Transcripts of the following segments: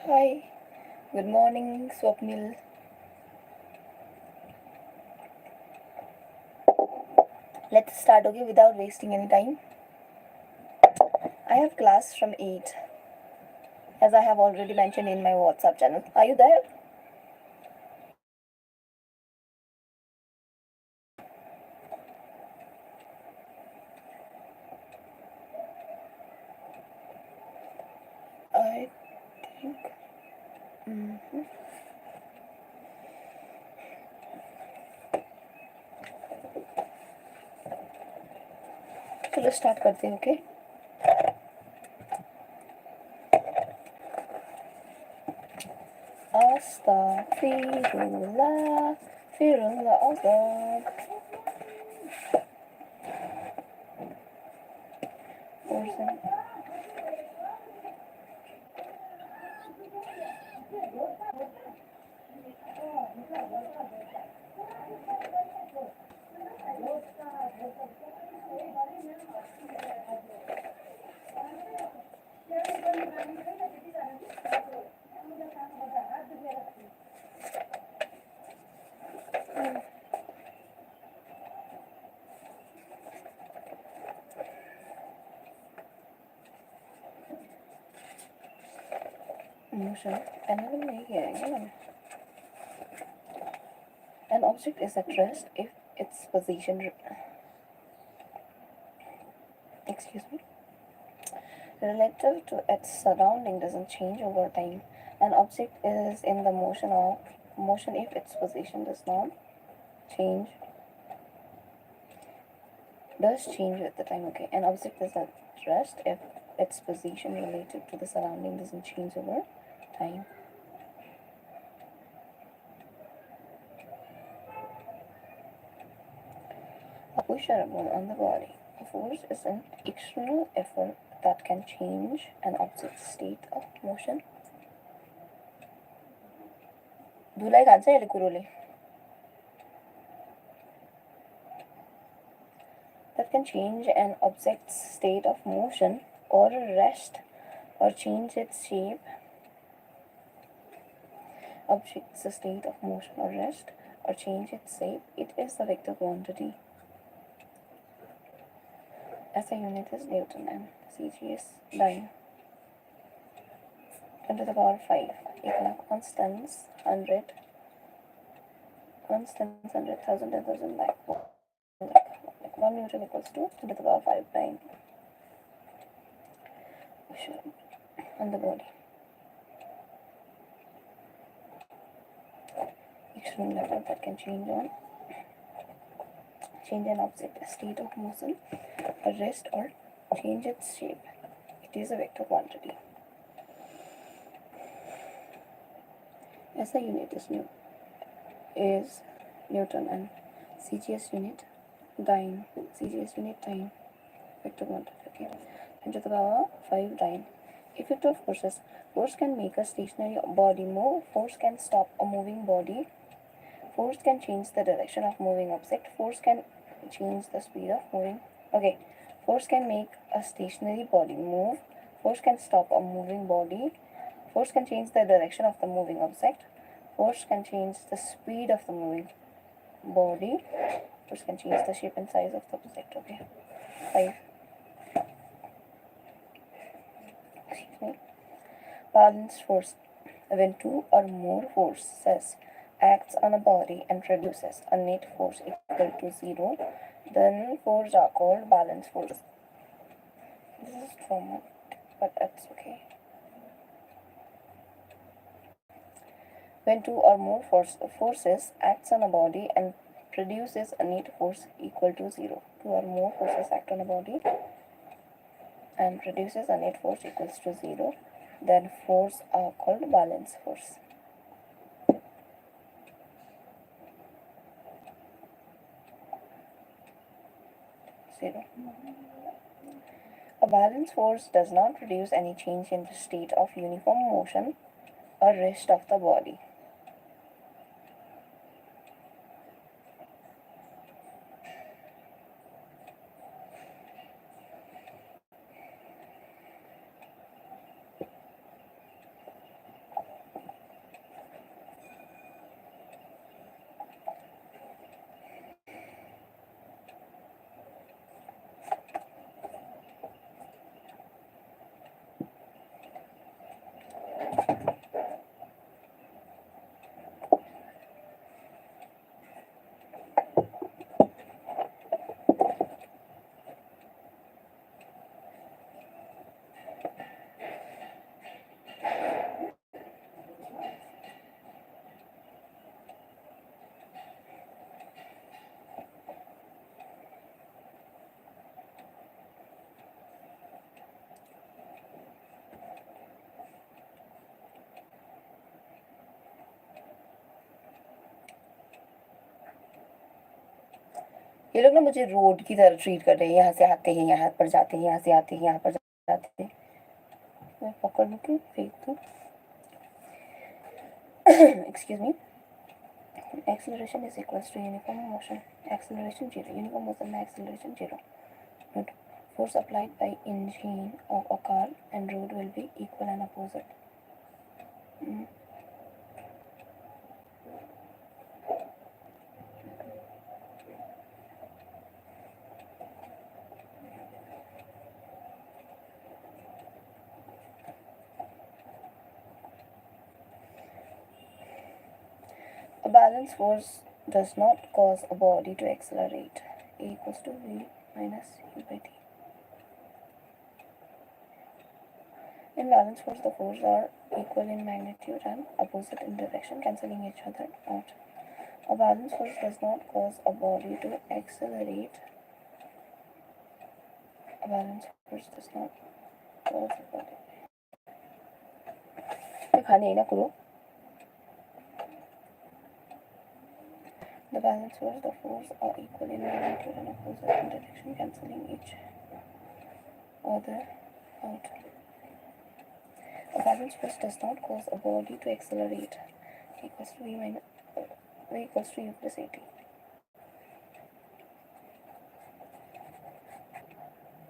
Hi, good morning, Swapnil. Let's start, okay, without wasting any time. I have class from 8, as I have already mentioned in my WhatsApp channel. Are you there? I think. Mhm. चलो start करते हैं okay Astaghfirullah, Firullah Azad. Person. Motion. Another way here. An object is at rest if its position, excuse me, relative to its surrounding doesn't change over time. An object is in the motion if its position change does change with the time. Okay, an object is at rest if its position related to the surrounding doesn't change over time. A push or a pull on the body. A force is an external effort that can change an object's state of motion. Dulai kansa ele kurole. That can change an object's state of motion or rest or change its shape. Object's state of motion or rest or change its shape. It is the vector quantity. SI unit is Newton and CGS dyne. 10 to the power 5. Constants 100. Constants 100,000, 10,000 lakh. 1 Newton equals to 10 to the power 5 dyne. On the body. Extreme level that can change an object state of motion, or rest, or change its shape. It is a vector quantity. SI unit is Newton and CGS unit dyne. CGS unit dyne. Vector quantity. Okay. 10 to the power 5 dyne. Effect of forces. Force can make a stationary body move. Force can stop a moving body. Force can change the direction of moving object. Force can change the speed of moving. Okay. Force can make a stationary body move. Force can stop a moving body. Force can change the direction of the moving object. Force can change the speed of the moving body. Force can change the shape and size of the object. Okay. 5. Excuse me. Balanced force. When two or more forces acts on a body and produces a net force equal to 0, then forces are called balanced forces. This is format, but that's okay. When two or more forces acts on a body and produces a net force equal to 0. Two or more forces act on a body and produces a net force equals to 0, then forces are called balanced force. Zero. A balanced force does not produce any change in the state of uniform motion or rest of the body. ये लोग ना मुझे road की तरह treat कर रहे हैं, यहाँ से आते हैं यहाँ पर जाते हैं, यहाँ से आते हैं यहाँ पर जाते हैं। मैं पकड़ लूँ कि फेंक दूँ। Excuse me. Acceleration is equals to uniform motion. Acceleration 0. Uniform motion में acceleration 0. Note. Force applied by engine of a car and road will be equal and opposite. A balanced force does not cause a body to accelerate. A equals to V minus U by T. In balanced force, the forces are equal in magnitude and opposite in direction, cancelling each other out. A balanced force does not cause a body to accelerate. A balanced force does not cause a body. खाने ना करो. The balanced force, the force are equal in magnitude and opposite in direction, cancelling each other out. A balanced force does not cause a body to accelerate. Equals to V equals to U plus AT.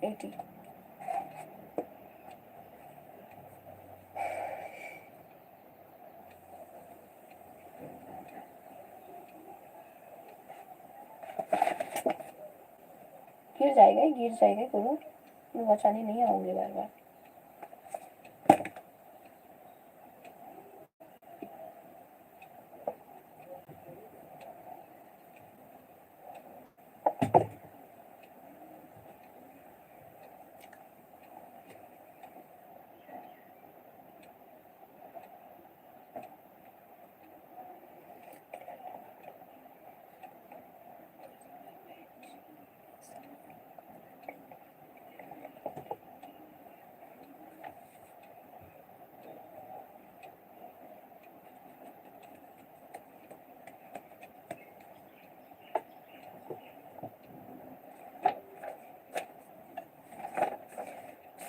AT. गिर जाएगा गुरु, मैं बचाने नहीं आऊंगी बार बार.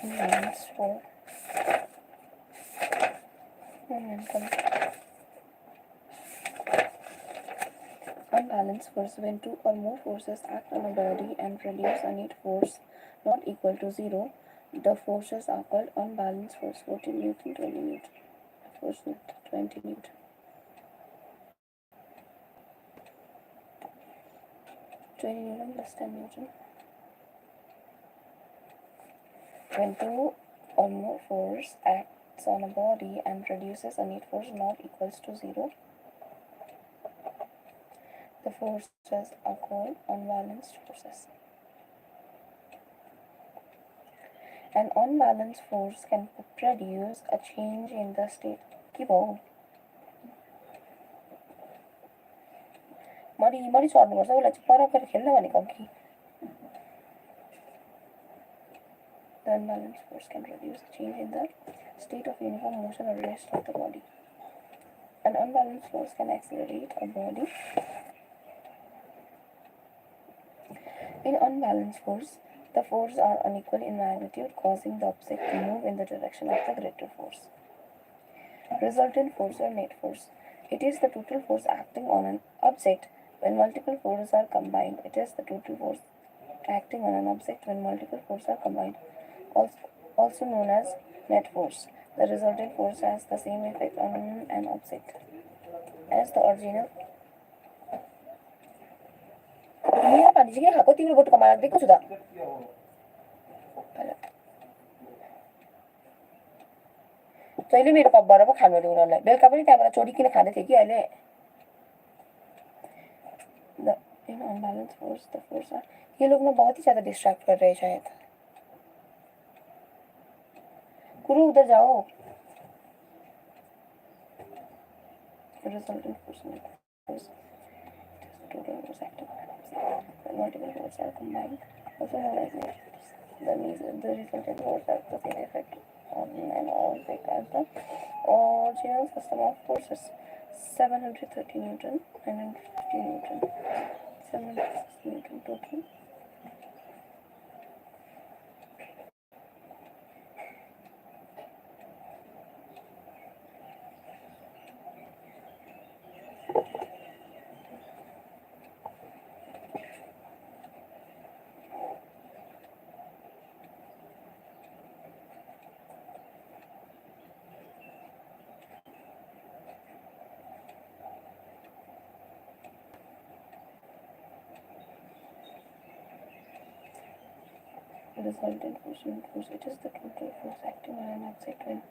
Unbalanced force. Unbalanced force. When two or more forces act on a body and produce a net force not equal to 0, the forces are called unbalanced force. 14 Newton, 20 Newton. Force 20 Newton. 20 Newton plus 10 Newton. When two or more force acts on a body and produces a net force not equals to 0, the forces are called unbalanced forces. An unbalanced force can produce a change in the state. Keep on. मरी चढ्नुपर्छ उसलाई चाहिँ पर खेल्न भनेको कि. The unbalanced force can produce a change in the state of uniform motion or rest of the body. An unbalanced force can accelerate a body. In unbalanced force, the forces are unequal in magnitude, causing the object to move in the direction of the greater force. Resultant force or net force. It is the total force acting on an object when multiple forces are combined. It is the total force acting on an object when multiple forces are combined, also known as net force. The resultant force has the same effect on an object as the original. यहाँ पानी चाहिँ के खाएको तिम्रो बोटको माला दिएको छु त. जहिले मेरो कपबाट पो खानु दिउँ उनीहरूलाई. बेलुका पनि त्यहाँबाट चोरिकिन खाँदै थिएँ कि अहिले. In unbalanced force, the force are. ये लोग ना बहुत ही ज़्यादा डिस्ट्रैक्ट कर रहे हैं शायद. गुरु उधर जाओ. Resultant force and force. Total force acting on an object. When multiple forces are combined, also known as net force. The resultant force has the same effect on an object as the original system of forces. 730 Newton, 950 Newton, 760 Newton total. resultant force. It is the total force acting on an object when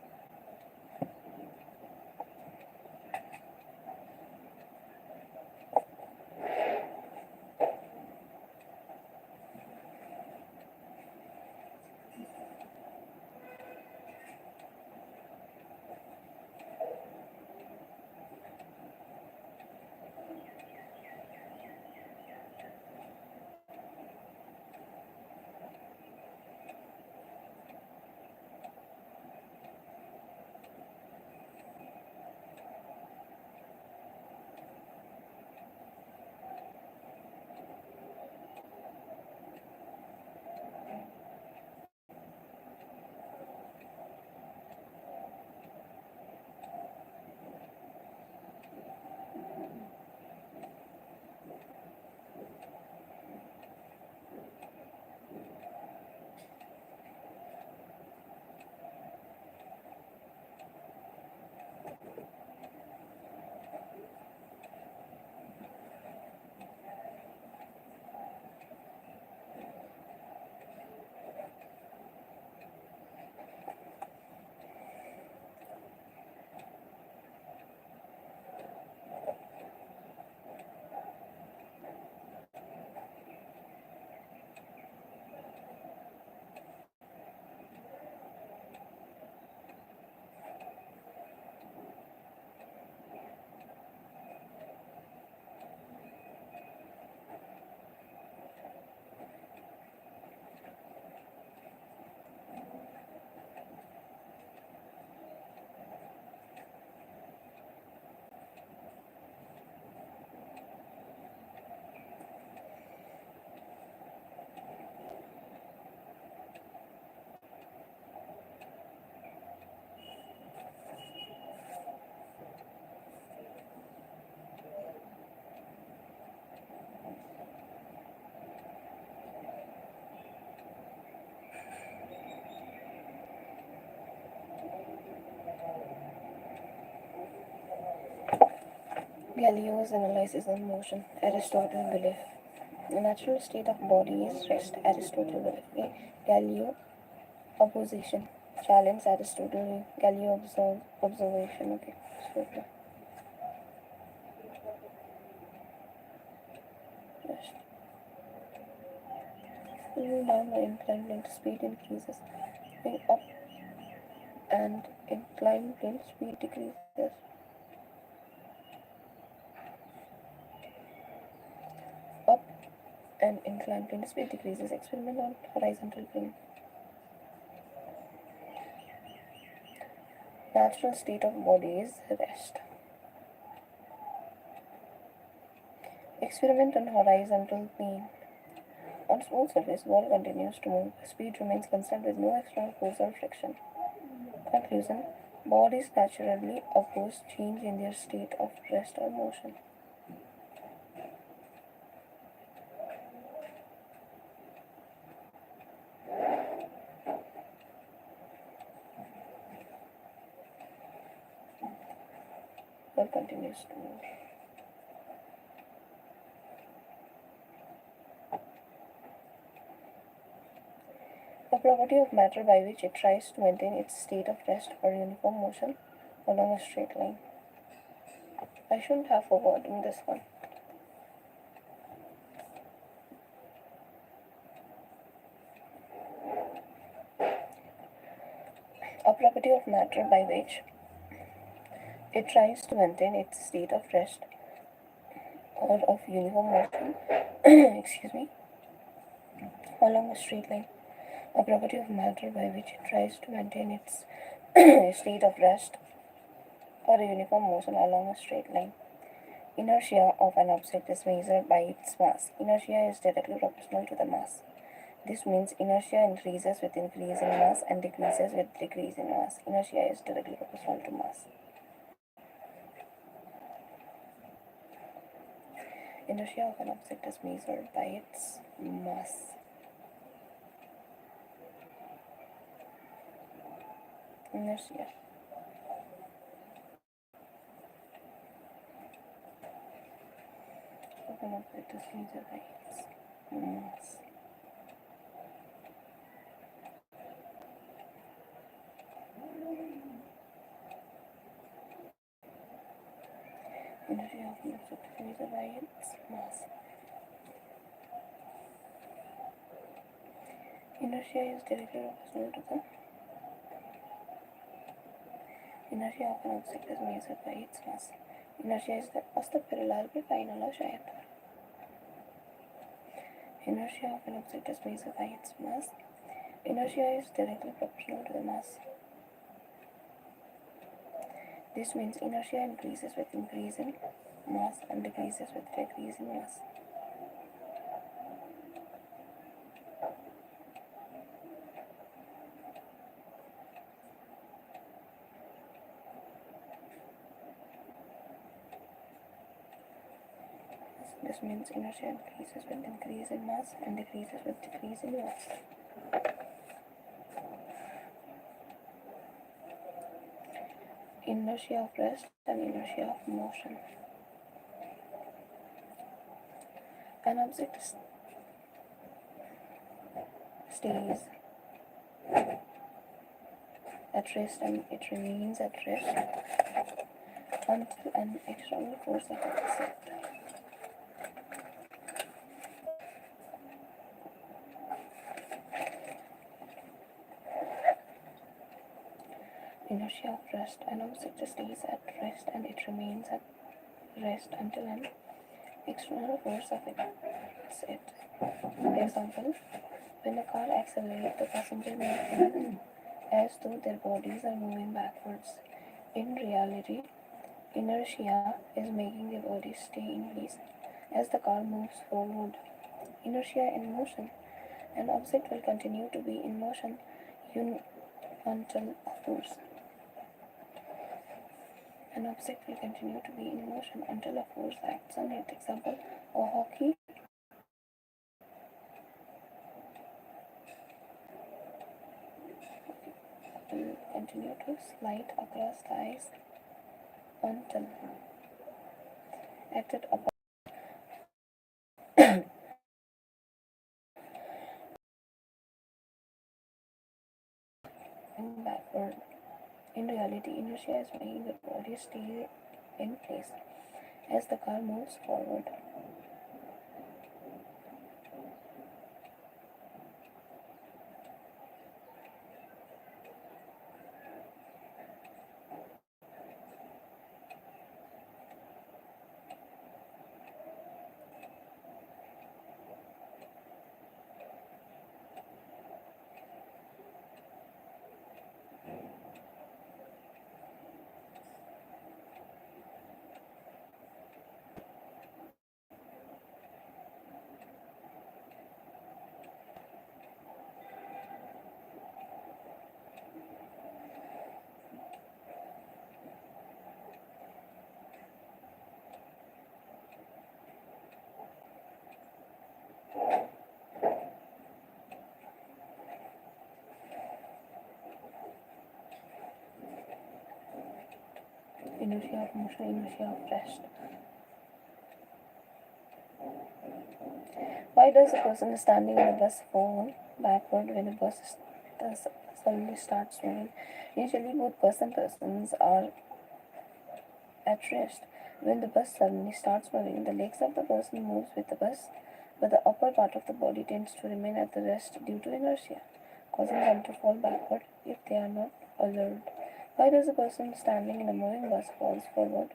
Galileo's analysis on motion, Aristotle belief. The natural state of body is rest, Aristotle belief. Okay. Galileo opposition, challenge Aristotle. Galileo observation. Okay. So, rest. Moving down the inclined plane, speed increases. Going up and inclined plane, speed decreases. Up and inclined plane, speed decreases. Experiment on horizontal plane. Natural state of body is rest. Experiment on horizontal plane. On smooth surface, ball continues to move. Speed remains constant with no external force or friction. Conclusion: bodies naturally oppose change in their state of rest or motion. Ball continues to move. The property of matter by which it tries to maintain its state of rest or uniform motion along a straight line. I shouldn't have forgotten this one. A property of matter by which it tries to maintain its state of rest or of uniform motion excuse me, along a straight line. A property of matter by which it tries to maintain its state of rest or a uniform motion along a straight line. Inertia of an object is measured by its mass. Inertia is directly proportional to the mass. This means inertia increases with increase in mass and decreases with decrease in mass. Inertia is directly proportional to mass. Inertia of an object is measured by its mass. Inertia. Of an object is measured by its mass. Inertia of an object is measured by its mass. Inertia is directly proportional to the inertia of an object is measured by its mass. Inertia is the parallel के final हो शायद. Inertia of an object is measured by its mass. Inertia is directly proportional to the mass. This means inertia increases with increase in mass and decreases with decrease in mass. This means inertia increases with increase in mass and decreases with decrease in mass. Inertia of rest and inertia of motion. An object stays at rest and it remains at rest until an external force attacks it. Inertia of rest. An object stays at rest and it remains at rest until an external force affects it. Example, when a car accelerates, the passenger may feel as though their bodies are moving backwards. In reality, inertia is making their bodies stay in place as the car moves forward. Inertia in motion. An object will continue to be in motion until a force. An object will continue to be in motion until a force acts on it. Example, a hockey will continue to slide across the ice until acted upon backward. In reality, inertia is making the body stay in place as the car moves forward. Inertia of motion, inertia of rest. Why does a person standing in a bus fall backward when a bus suddenly starts moving? Usually both persons are at rest. When the bus suddenly starts moving, the legs of the person moves with the bus, but the upper part of the body tends to remain at the rest due to inertia, causing them to fall backward if they are not alert. Why does a person standing in a moving bus falls forward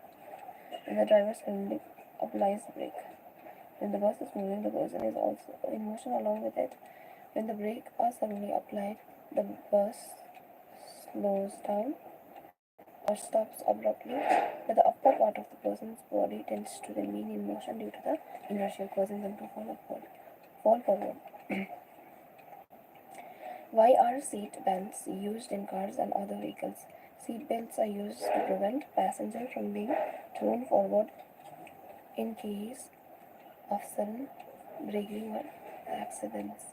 when the driver suddenly applies the brake? When the bus is moving, the person is also in motion along with it. When the brakes are suddenly applied, the bus slows down or stops abruptly, but the upper part of the person's body tends to remain in motion due to the inertia, causing them to fall forward. Why are seat belts used in cars and other vehicles? Seat belts are used to prevent passengers from being thrown forward in case of sudden braking or accidents.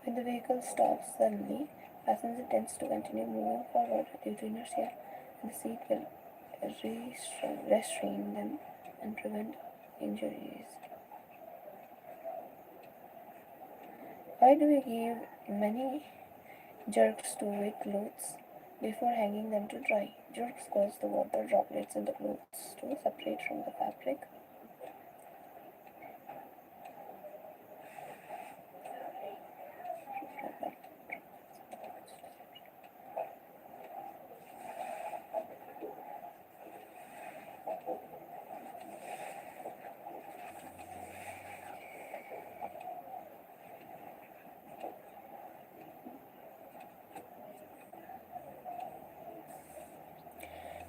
When the vehicle stops suddenly, passenger tends to continue moving forward due to inertia, and the seat will restrain them and prevent injuries. Why do we give many jerks to wet clothes before hanging them to dry? Jerks cause the water droplets in the clothes to separate from the fabric.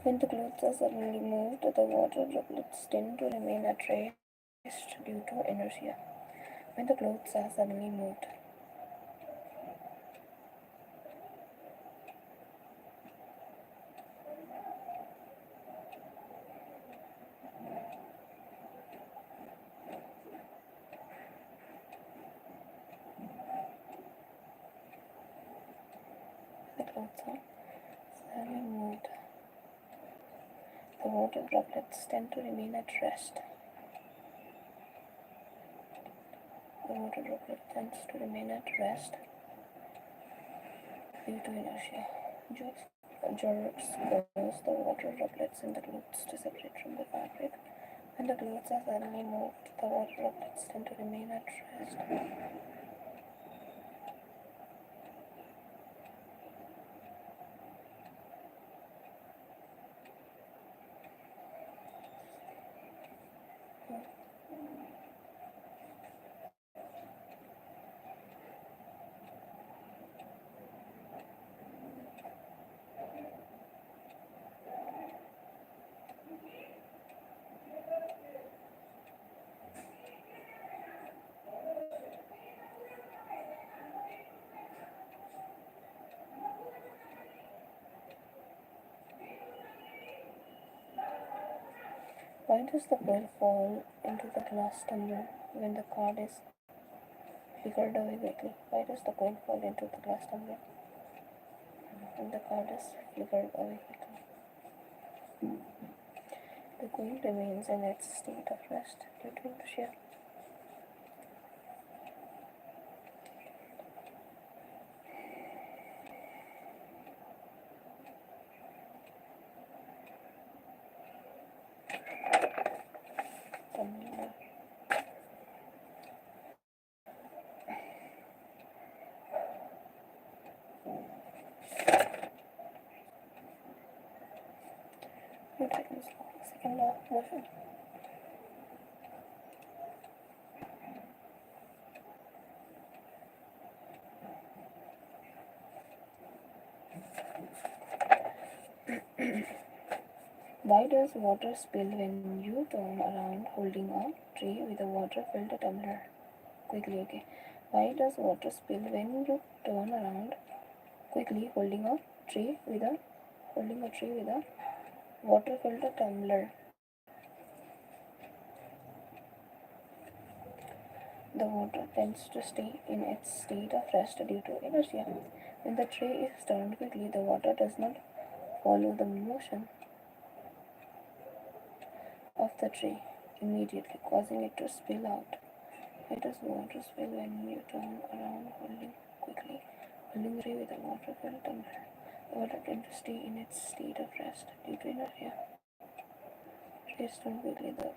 When the clothes are suddenly moved, the water droplets tend to remain at rest due to inertia. When the clothes are suddenly moved, the clothes are suddenly moved, the water droplets tend to remain at rest. The water droplet tends to remain at rest due to inertia. Jerks cause the water droplets in the clothes to separate from the fabric. When the clothes are suddenly moved, the water droplets tend to remain at rest. Why does the coin fall into the glass tumbler when the card is flickered away quickly? Why does the coin fall into the glass tumbler when the card is flickered away quickly? The coin remains in its state of rest due to inertia. Tumbler. Newton's law, second law of motion. Why does water spill when you turn around holding a tray with a water-filled tumbler? Quickly, okay. Why does water spill when you turn around quickly holding a tray with a water-filled tumbler? The water tends to stay in its state of rest due to inertia. When the tray is turned quickly, the water does not follow the motion of the tray immediately, causing it to spill out. Why does water spill when you turn around holding the tray with a water-filled tumbler? The water tends to stay in its state of rest due to inertia. Tray is turned quickly, the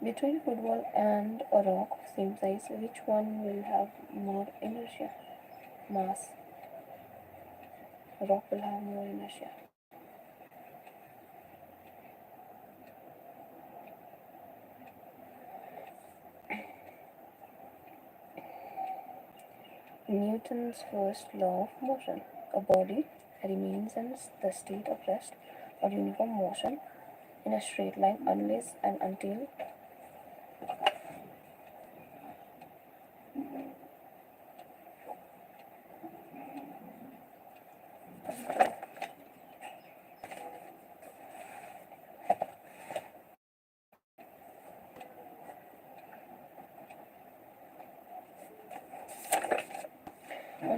between football and a rock of same size, which one will have more inertia? Mass. A rock will have more inertia. Newton's first law of motion. A body remains in the state of rest or uniform motion in a straight line unless and until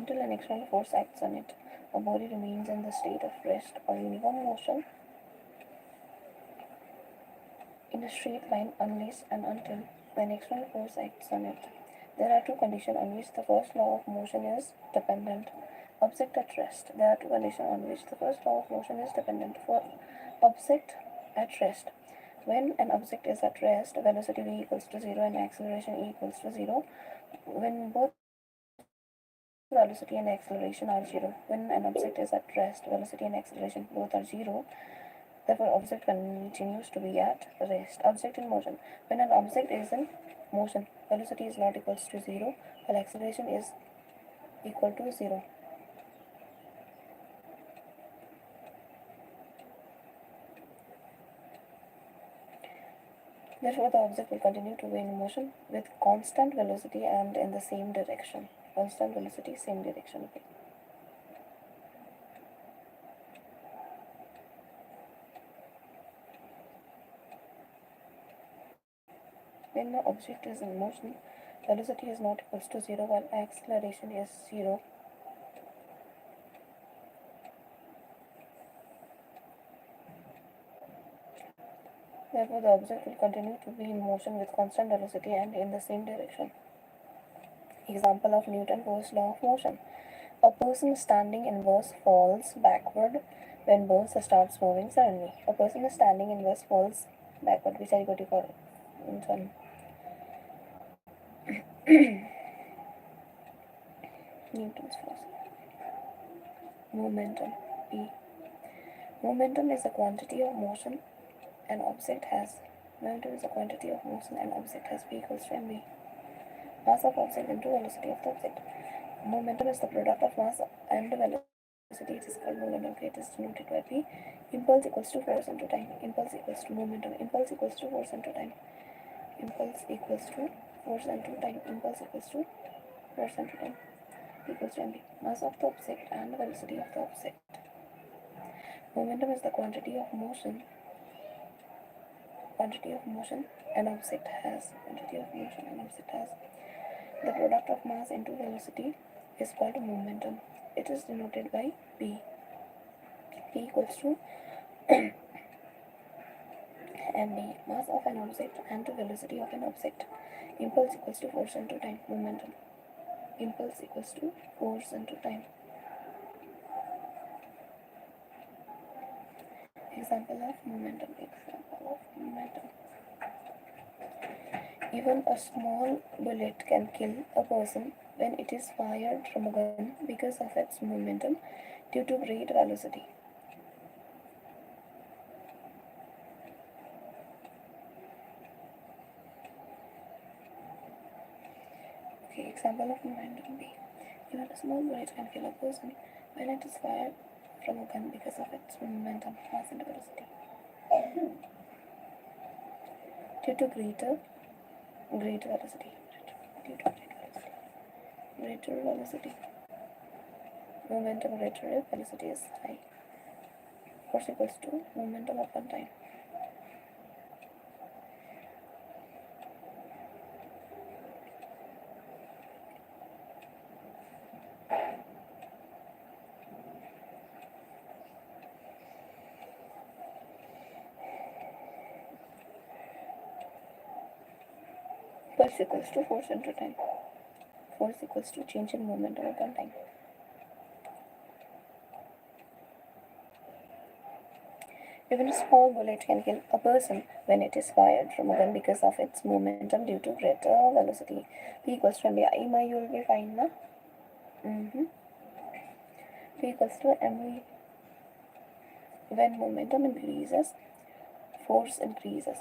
until an external force acts on it. A body remains in the state of rest or uniform motion in a straight line unless and until an external force acts on it. There are two conditions on which the first law of motion is dependent. Object at rest. There are two conditions on which the first law of motion is dependent. For object at rest. When an object is at rest, velocity v equals to 0 and acceleration e equals to 0. When both velocity and acceleration are 0. When an object is at rest, velocity and acceleration both are 0. Therefore, object continues to be at rest. Object in motion. When an object is in motion, velocity is not equals to 0, while acceleration is equal to 0. Therefore, the object will continue to be in motion with constant velocity and in the same direction. Constant velocity, same direction. Okay. When the object is in motion, velocity is not equals to 0 while acceleration is 0. Therefore, the object will continue to be in motion with constant velocity and in the same direction. Example of Newton's first law of motion. A person standing in verse falls backward when verse starts moving suddenly. A person standing in verse falls backward. Which I got to call Newton's first law. Momentum. E. Momentum is the quantity of motion an object has. Momentum is the quantity of motion an object has. P equals to mv. Mass of object into velocity of the object. Momentum is the product of mass and velocity. It is called momentum. Okay, it is denoted by P. Impulse equals to force into time. Impulse equals to momentum. Impulse equals to force into time. Impulse equals to force into time. Impulse equals to force into time. Equals to mv. Mass of the object and velocity of the object. Momentum is the quantity of motion an object has. Quantity of motion an object has. The product of mass into velocity is called momentum. It is denoted by P. P equals to mv. Mass of an object and the velocity of an object. Impulse equals to force into time. Momentum. Impulse equals to force into time. Example of momentum. Even a small bullet can kill a person when it is fired from a gun because of its momentum due to great velocity. Okay, example of momentum B. Even a small bullet can kill a person when it is fired from a gun because of its momentum, mass and velocity. Due to greater velocity. Greater velocity. Momentum greater if velocity is high. Force equals to momentum upon time. Force equals to force into time. Force equals to change in momentum upon time. Even a small bullet can kill a person when it is fired from a gun because of its momentum due to greater velocity. P equals to mv. You will be fine now. P equals to mv. When momentum increases, force increases.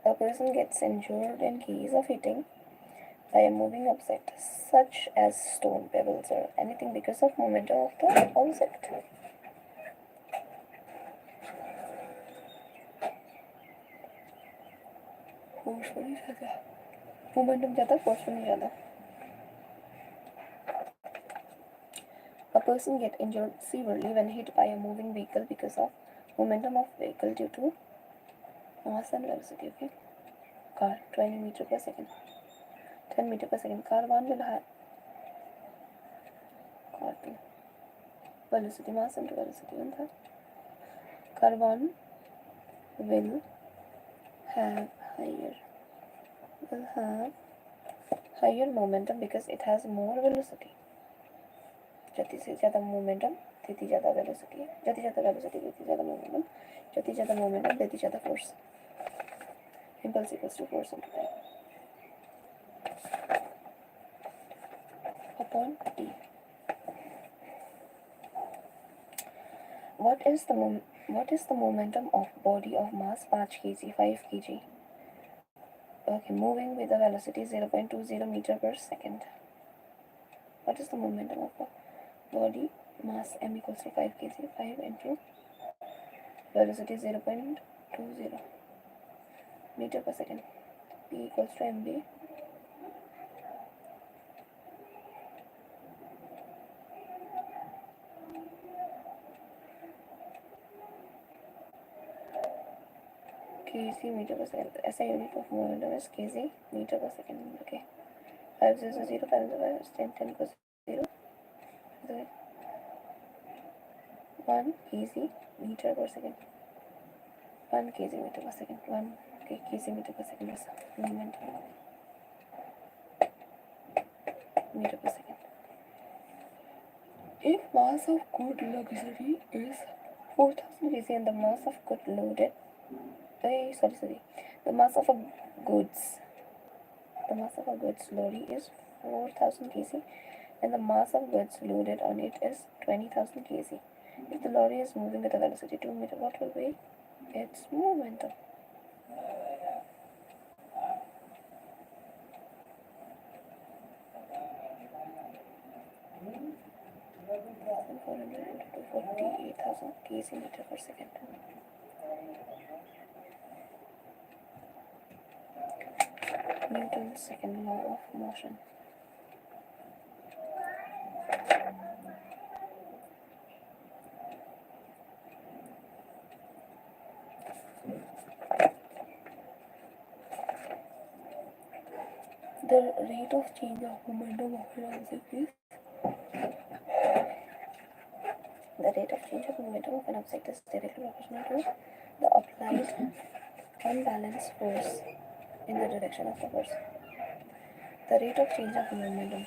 A person gets injured in case of hitting by a moving object such as stone, pebbles or anything because of momentum of the object. Forcefully ज़्यादा, momentum ज़्यादा, forcefully ज़्यादा. A person gets injured severely when hit by a moving vehicle because of momentum of vehicle due to mass and velocity. Okay. car, 20 meter per second, 10 meter per second. Car 1 will have car 2 velocity, mass into velocity on that. Car 1 will have higher momentum because it has more velocity. जति से ज़्यादा momentum त्यति ज़्यादा velocity, जति ज़्यादा velocity त्यति ज़्यादा momentum, जति ज़्यादा momentum त्यति ज़्यादा force. Impulse equals to force into time upon t. What is the momentum of body of mass 5 kg, 5 kg? Okay, moving with the velocity 0.20 meter per second. What is the momentum of a body mass m equals to 5 kg, 5 into velocity 0.20 meter per second. P equals to mb. kg meter per second. SI unit of momentum is kg meter per second. Okay. 5 0 0 5 0 5 10 10 equals 0. 1 kg meter per second. 1 kg meter per second. 1 kg meter per second is momentum meter per second. If mass of good luxury is 4000 kg and the mass of good loaded, the mass of a goods lorry is 4000 kg and the mass of goods loaded on it is 20,000 kg. If the lorry is moving at a velocity 2 meter, what will be its momentum? Into 48,000 kg meter per second. Newton's second law of motion. The rate of change of momentum of an object is directly proportional to the applied unbalanced force in the direction of the force. The rate of change of momentum.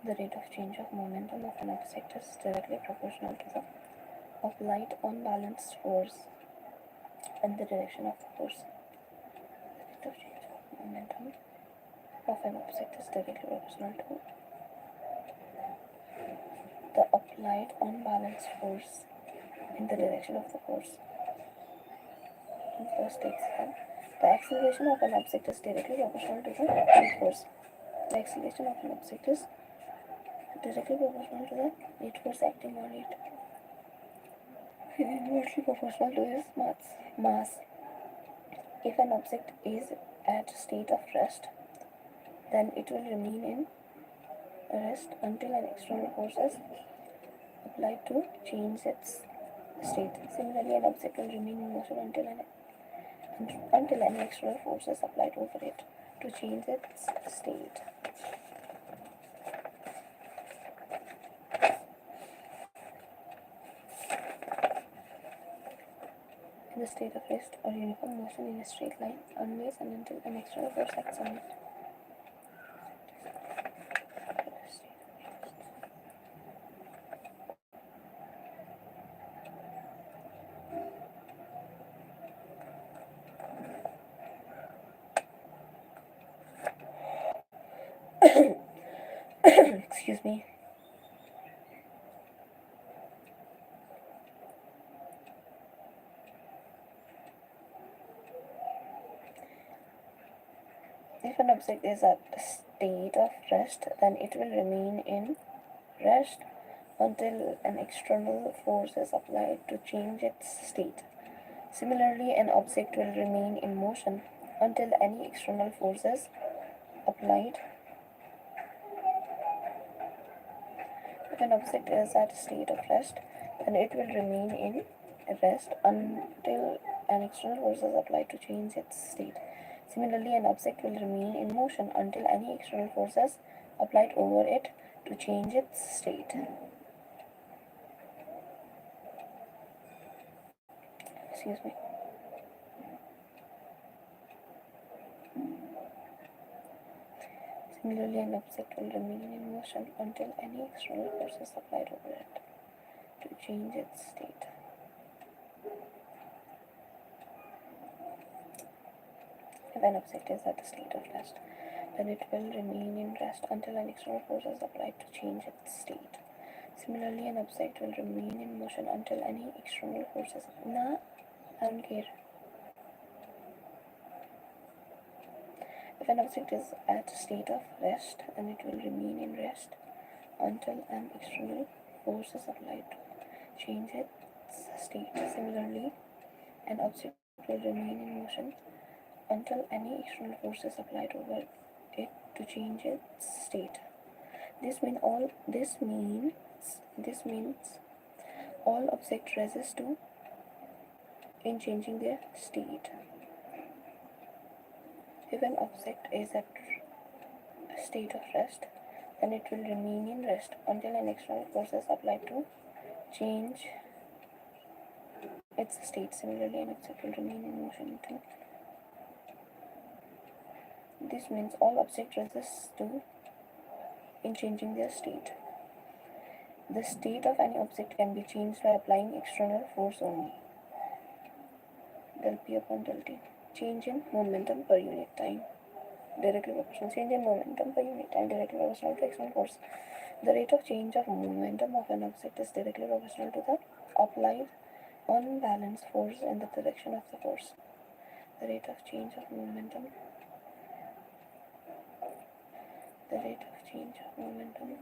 The rate of change of momentum of an object is directly proportional to the applied unbalanced force and the direction of the force. The rate of change of momentum of an object is directly proportional to the applied unbalanced force in the direction of the force. First example, the acceleration of an object is directly proportional to the net force. The acceleration of an object is directly proportional to the net force acting on it. It is inversely proportional to its mass. If an object is at a state of rest, then it will remain in rest until an external force is applied to change its state. Similarly, an object will remain in motion until an external force is applied over it to change its state. In the state of rest or uniform motion in a straight line, unless and until an external force acts on it. Excuse me. If an object is at a state of rest, then it will remain in rest until an external force is applied to change its state. Similarly, an object will remain in motion until any external force is applied If an object is at a state of rest, then it will remain in rest until an external force is applied to change its state. Similarly, an object will remain in motion until any external force is applied over it to change its state. Excuse me. Similarly, an object will remain in motion until any external force is applied over it to change its state. If an object is at a state of rest, then it will remain in rest until an external force is applied to change its state. Similarly, an object will remain in motion until any external force is... Nah, I don't care. If an object is at a state of rest, then it will remain in rest until an external force is applied to change its state. Similarly, an object will remain in motion until any external force is applied over it to change its state. This means all objects resist to in changing their state. If an object is at a state of rest, then it will remain in rest until an external force is applied to change its state. Similarly, an object will remain in motion until... This means all objects resist to in changing their state. The state of any object can be changed by applying external force only. Del P upon del T. Change in momentum per unit time. Directly proportional. Change in momentum per unit time directly proportional to external force. The rate of change of momentum of an object is directly proportional to the applied unbalanced force in the direction of the force. The rate of change of momentum. The rate of change of momentum.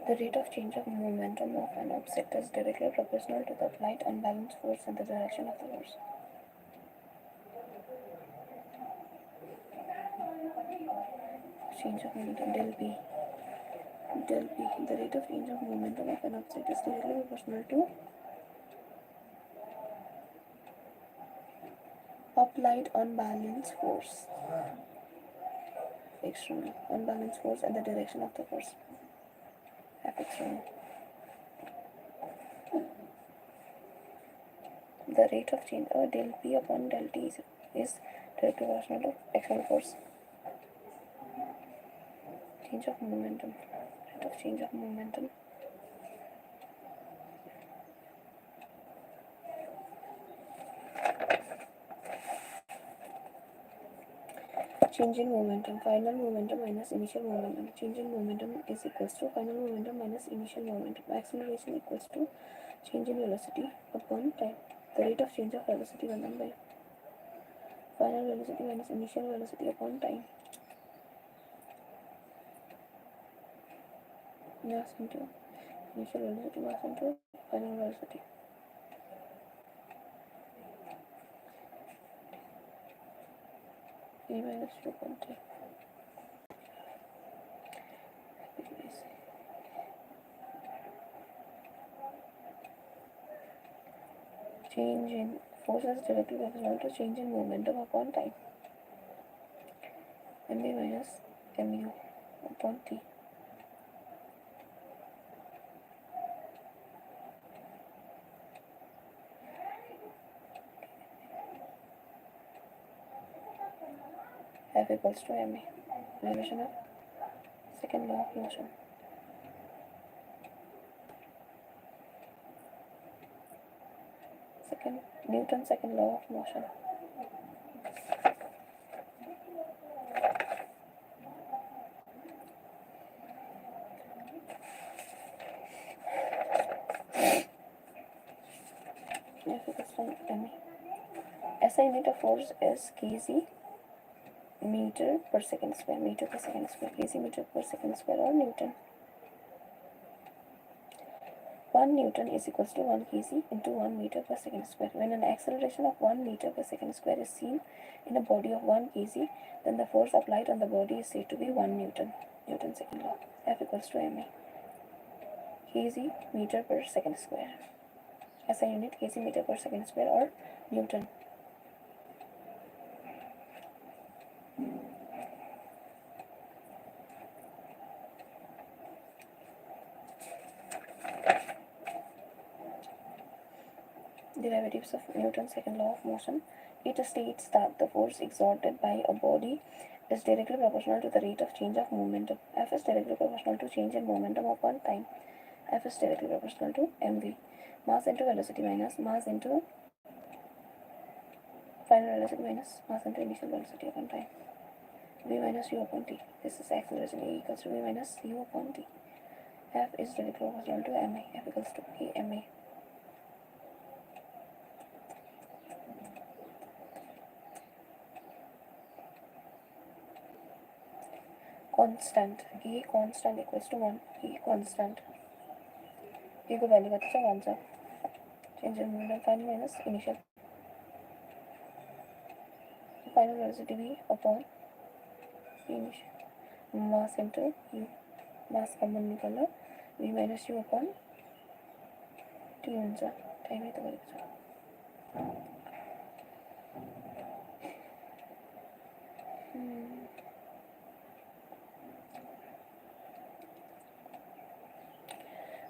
The rate of change of momentum of an object is directly proportional to the applied unbalanced force in the direction of the force. Change of momentum del P. Del P. The rate of change of momentum of an object is directly proportional to applied unbalanced force. External unbalanced force in the direction of the force. F external. The rate of change del P upon del T is directly proportional to external force. Change of momentum. Rate of change of momentum. Change in momentum. Final momentum minus initial momentum. Change in momentum is equals to final momentum minus initial momentum. Acceleration equals to change in velocity upon time. The rate of change of velocity 1 by final velocity minus initial velocity upon time. Mass into initial velocity mass into final velocity. A minus 2.3. Change in force is directly proportional to change in momentum upon time. MA minus MU upon T. F equals to MA. Derivation of second law of motion. Newton's second law of motion. SI unit of force is kg meter per second square, kg meter per second square, or Newton. 1 Newton is equals to 1 kg into 1 meter per second square. When an acceleration of 1 meter per second square is seen in a body of 1 kg, then the force applied on the body is said to be 1 Newton. Newton's second law. F equals to ma. Kg meter per second square. SI unit kg meter per second square, or Newton. Derivatives of Newton's second law of motion. It states that the force exerted by a body is directly proportional to the rate of change of momentum. F is directly proportional to change in momentum upon time. F is directly proportional to mv. Mass into velocity minus mass into final velocity minus mass into initial velocity upon time. V minus u upon t. This is acceleration. A equals to v minus u upon t. F is directly proportional to ma. F equals to a ma. Constant. A constant equals to 1. A constant. A को value बच्चा 1 सा. Change in momentum final minus initial. Final velocity v upon initial. Mass into u. Mass common निकाला. V minus u upon t 1 सा. Time है तो बच्चा.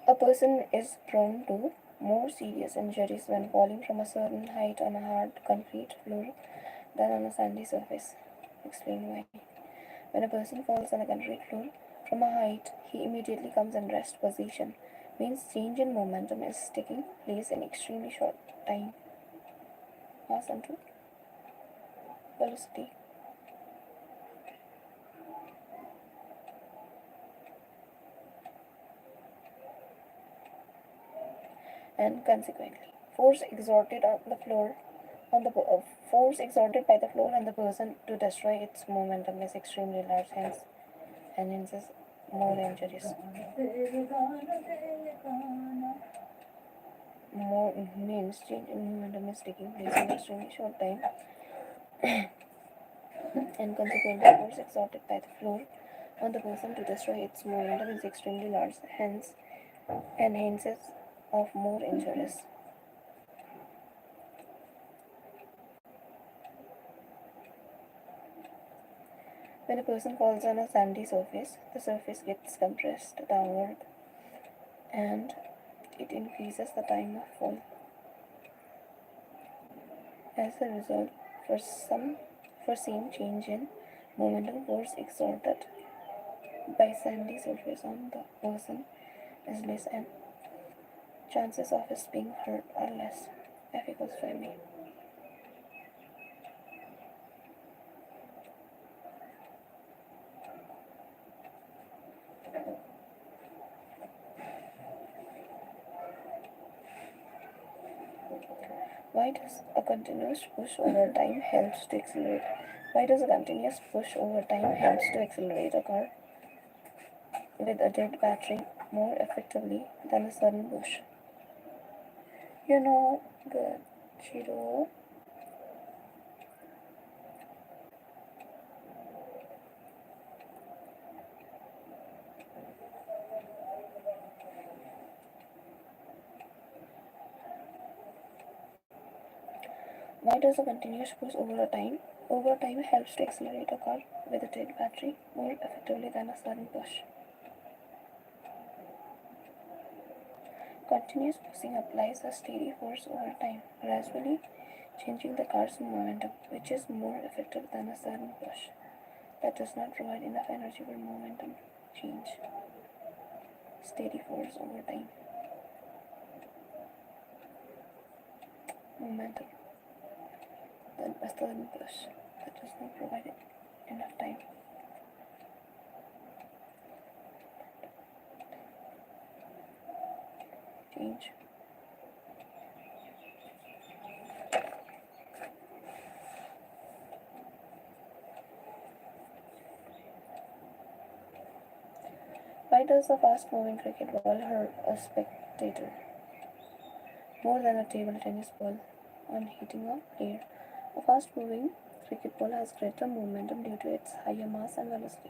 A person is prone to more serious injuries when falling from a certain height on a hard concrete floor than on a sandy surface. Explain why. When a person falls on a concrete floor from a height, he immediately comes in rest position. Means change in momentum is taking place in extremely short time. Mass into velocity. And consequently, force exerted on the floor force exerted by the floor on the person to destroy its momentum is extremely large, hence is more injuries. More means change in momentum is taking place in extremely short time, and consequently, force exerted by the floor on the person to destroy its momentum is extremely large, hence is of more injuries. When a person falls on a sandy surface, the surface gets compressed downward and it increases the time of fall. As a result, for same change in momentum, force exerted by sandy surface on the person is less and chances of his being hurt are less. F equals to ma. Why does a continuous push over time helps to accelerate? Why does a continuous push over time helps to accelerate a car with a dead battery more effectively than a sudden push? You know, good, Chiro. Why does a continuous push over time helps to accelerate a car with a dead battery more effectively than a sudden push? Continuous pushing applies a steady force over time, gradually changing the car's momentum, which is more effective than a sudden push that does not provide enough energy for momentum change. Steady force over time. Momentum. Then a sudden push that does not provide enough time. Change. Why does a fast-moving cricket ball hurt a spectator more than a table tennis ball on hitting a player? A fast-moving cricket ball has greater momentum due to its higher mass and velocity.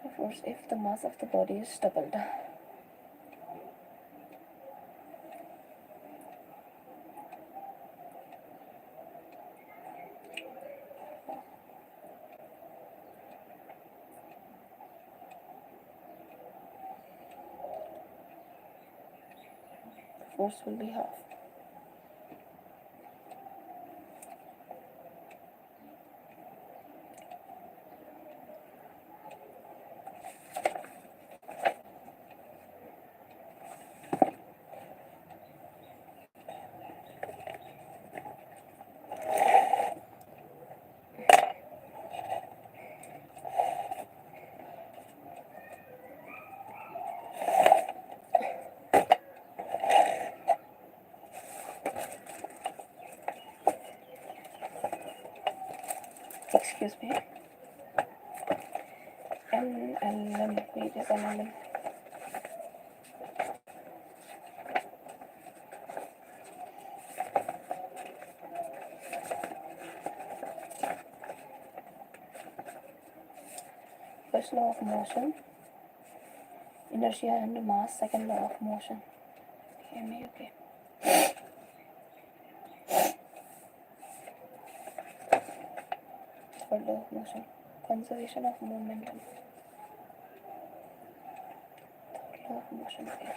Of course, if the mass of the body is doubled. The force will be half. Excuse me. MLM. Wait, is MLM? First law of motion, inertia and mass. Second law of motion. Okay. Third law of motion, conservation of momentum. Third law of motion. Okay.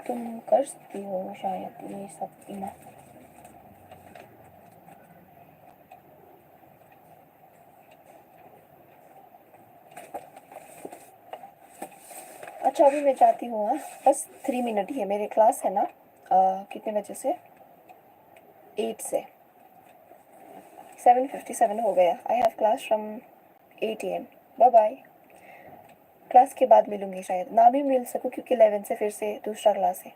तुम कर सकती हो शायद ये सब इना अच्छा अभी मैं जाती हूँ बस 3 मिनट ही है मेरी क्लास है ना कितने बजे से 8 से 7:57 हो गया I have class from 8 AM bye bye class के बाद मिलूंगी शायद ना भी मिल सकूँ क्योंकि 11 से फिर से दूसरा क्लास है